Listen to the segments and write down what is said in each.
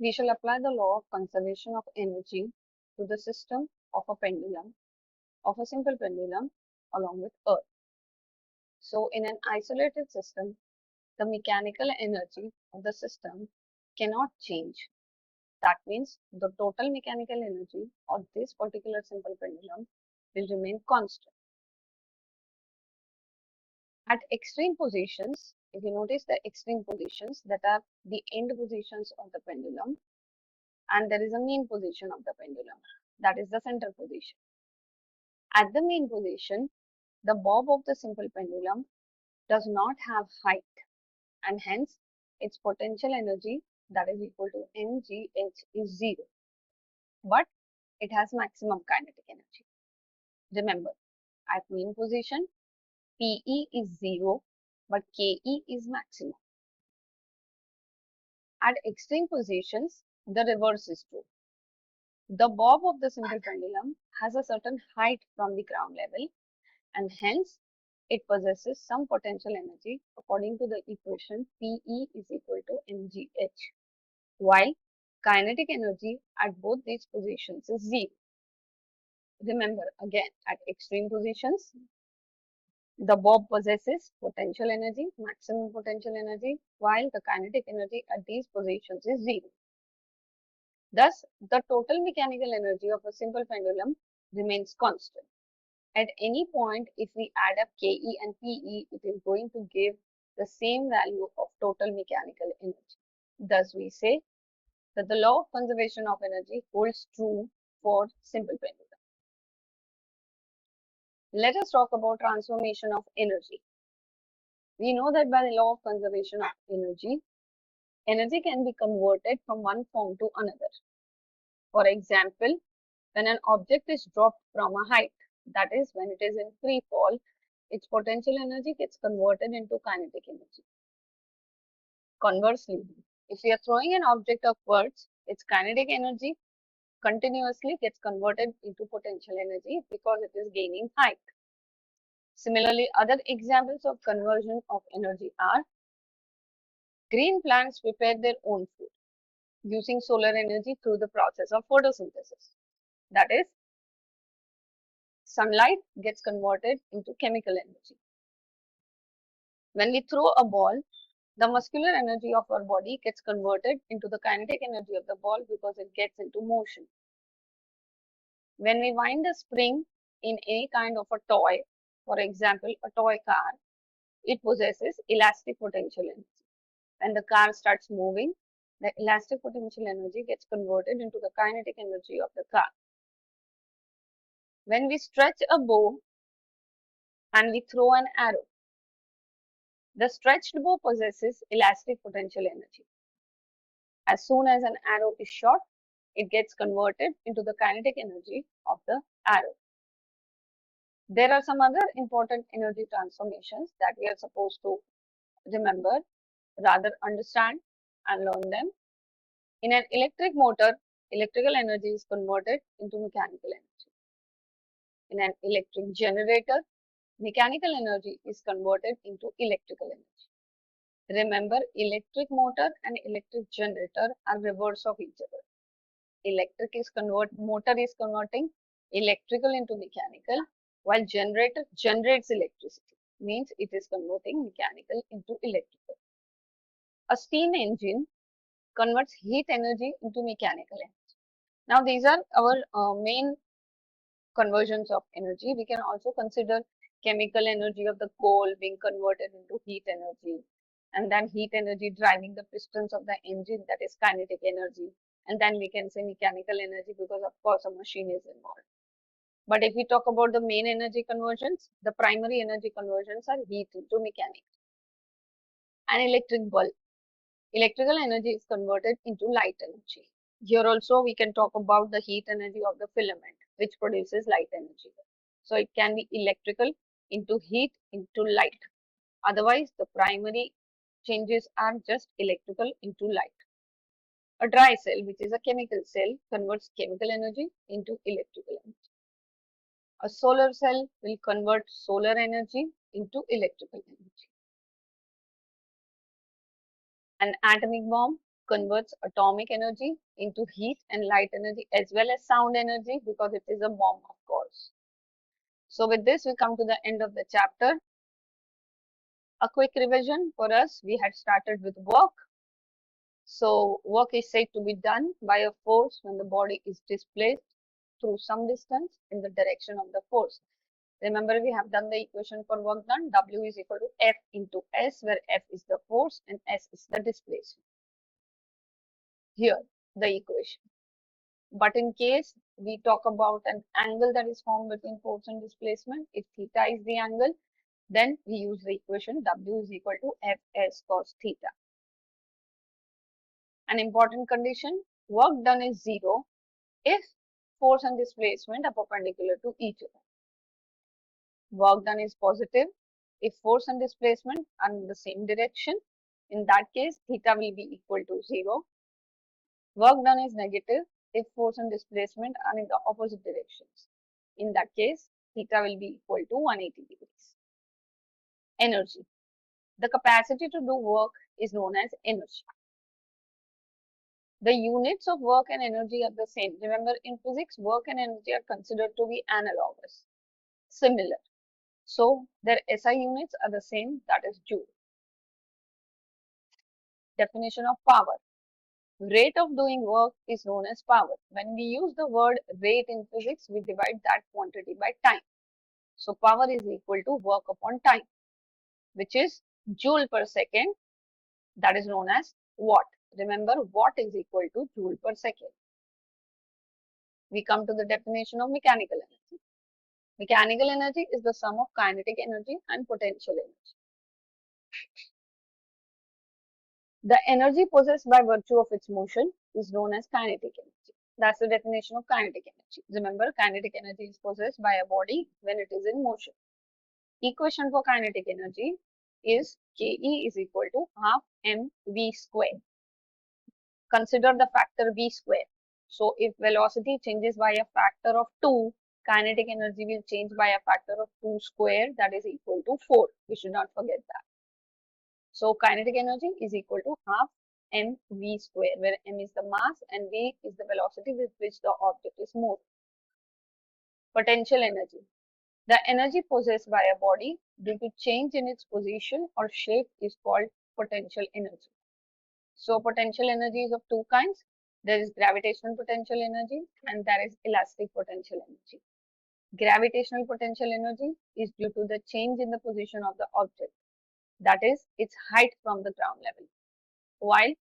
we shall apply the law of conservation of energy to the system of a pendulum, of a simple pendulum along with Earth. So in an isolated system, the mechanical energy of the system cannot change. That means the total mechanical energy of this particular simple pendulum will remain constant. At extreme positions, if you notice the extreme positions that are the end positions of the pendulum, and there is a mean position of the pendulum, that is the center position. At the mean position, the bob of the simple pendulum does not have height, and hence its potential energy, that is equal to mgh, is 0. But it has maximum kinetic energy. Remember, at mean position, PE is 0, but KE is maximum. At extreme positions, the reverse is true. The bob of the simple pendulum has a certain height from the ground level, and hence it possesses some potential energy according to the equation PE is equal to mgh, while kinetic energy at both these positions is 0. Remember, again, at extreme positions, the bob possesses potential energy, maximum potential energy, while the kinetic energy at these positions is 0. Thus, the total mechanical energy of a simple pendulum remains constant. At any point, if we add up KE and PE, it is going to give the same value of total mechanical energy. Thus, we say that the law of conservation of energy holds true for simple pendulum. Let us talk about transformation of energy. We know that by the law of conservation of energy, energy can be converted from one form to another. For example, when an object is dropped from a height, that is, when it is in free fall, its potential energy gets converted into kinetic energy. Conversely, if we are throwing an object upwards, its kinetic energy continuously gets converted into potential energy because it is gaining height. Similarly, other examples of conversion of energy are green plants prepare their own food using solar energy through the process of photosynthesis. That is, sunlight gets converted into chemical energy. When we throw a ball, the muscular energy of our body gets converted into the kinetic energy of the ball because it gets into motion. When we wind a spring in any kind of a toy, for example, a toy car, it possesses elastic potential energy. When the car starts moving, the elastic potential energy gets converted into the kinetic energy of the car. When we stretch a bow and we throw an arrow, the stretched bow possesses elastic potential energy. As soon as an arrow is shot, it gets converted into the kinetic energy of the arrow. There are some other important energy transformations that we are supposed to remember, rather understand and learn them. In an electric motor, electrical energy is converted into mechanical energy. In an electric generator, mechanical energy is converted into electrical energy. Remember, electric motor and electric generator are reverse of each other. Motor is converting electrical into mechanical, while generator generates electricity, means it is converting mechanical into electrical. A steam engine converts heat energy into mechanical energy. Now, these are our main conversions of energy. We can also consider chemical energy of the coal being converted into heat energy, and then heat energy driving the pistons of the engine, that is kinetic energy, and then we can say mechanical energy because of course a machine is involved. But if we talk about the main energy conversions, the primary energy conversions are heat into mechanical. An electric bulb, electrical energy is converted into light energy. Here also we can talk about the heat energy of the filament, which produces light energy. So it can be electrical into heat into light. Otherwise, the primary changes are just electrical into light. A dry cell, which is a chemical cell, converts chemical energy into electrical energy. A solar cell will convert solar energy into electrical energy. An atomic bomb converts atomic energy into heat and light energy as well as sound energy because it is a bomb, of course. So with this, we come to the end of the chapter. A quick revision for us. We had started with work. So work is said to be done by a force when the body is displaced through some distance in the direction of the force. Remember, we have done the equation for work done. W is equal to F into S, where F is the force and S is the displacement. Here, the equation. But in case we talk about an angle that is formed between force and displacement, if theta is the angle, then we use the equation W is equal to Fs cos theta. An important condition, work done is zero if force and displacement are perpendicular to each other. Work done is positive if force and displacement are in the same direction. In that case, theta will be equal to 0. Work done is negative if force and displacement are in the opposite directions. In that case, theta will be equal to 180 degrees. Energy. The capacity to do work is known as energy. The units of work and energy are the same. Remember, in physics, work and energy are considered to be analogous, similar. So, their SI units are the same, that is joule. Definition of power. Rate of doing work is known as power. When we use the word rate in physics, we divide that quantity by time. So, power is equal to work upon time, which is joule per second, that is known as watt. Remember, watt is equal to joule per second. We come to the definition of mechanical energy. Mechanical energy is the sum of kinetic energy and potential energy. The energy possessed by virtue of its motion is known as kinetic energy. That's the definition of kinetic energy. Remember, kinetic energy is possessed by a body when it is in motion. Equation for kinetic energy is Ke is equal to half mv square. Consider the factor v square. So, if velocity changes by a factor of 2, kinetic energy will change by a factor of 2 square, that is equal to 4. We should not forget that. So, kinetic energy is equal to half mv square, where m is the mass and v is the velocity with which the object is moved. Potential energy. The energy possessed by a body due to change in its position or shape is called potential energy. So, potential energy is of two kinds. There is gravitational potential energy and there is elastic potential energy. Gravitational potential energy is due to the change in the position of the object, that is, its height from the ground level. While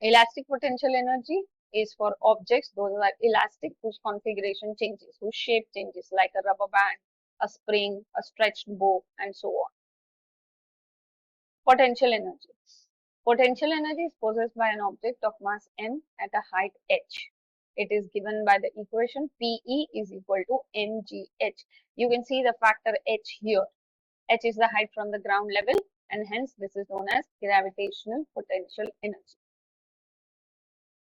elastic potential energy is for objects, those are elastic, whose configuration changes, whose shape changes, like a rubber band, a spring, a stretched bow, and so on. Potential energy. Potential energy is possessed by an object of mass m at a height h. It is given by the equation Pe is equal to mgh. You can see the factor h here. H is the height from the ground level, and hence this is known as gravitational potential energy.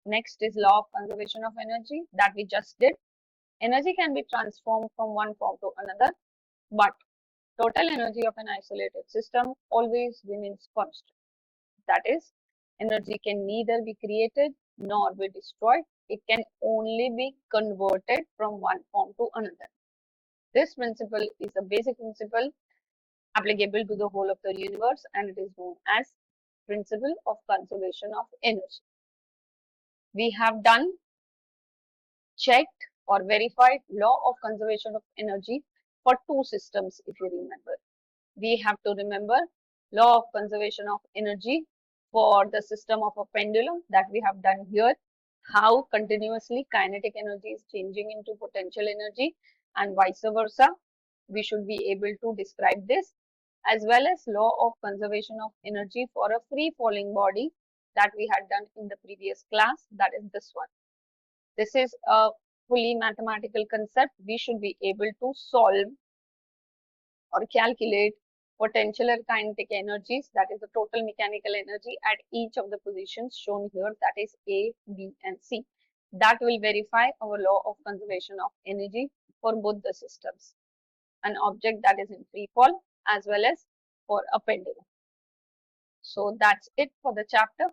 Next is law of conservation of energy that we just did. Energy can be transformed from one form to another, but total energy of an isolated system always remains constant. That is, energy can neither be created nor be destroyed. It can only be converted from one form to another. This principle is a basic principle applicable to the whole of the universe, and it is known as principle of conservation of energy. We have done, checked or verified law of conservation of energy for two systems, if you remember. We have to remember law of conservation of energy for the system of a pendulum that we have done here, how continuously kinetic energy is changing into potential energy and vice versa. We should be able to describe this, as well as law of conservation of energy for a free falling body that we had done in the previous class, that is this one. This is a fully mathematical concept. We should be able to solve or calculate potential or kinetic energies, that is the total mechanical energy at each of the positions shown here, that is A, B and C. That will verify our law of conservation of energy for both the systems, an object that is in free fall as well as for a pendulum. So that's it for the chapter.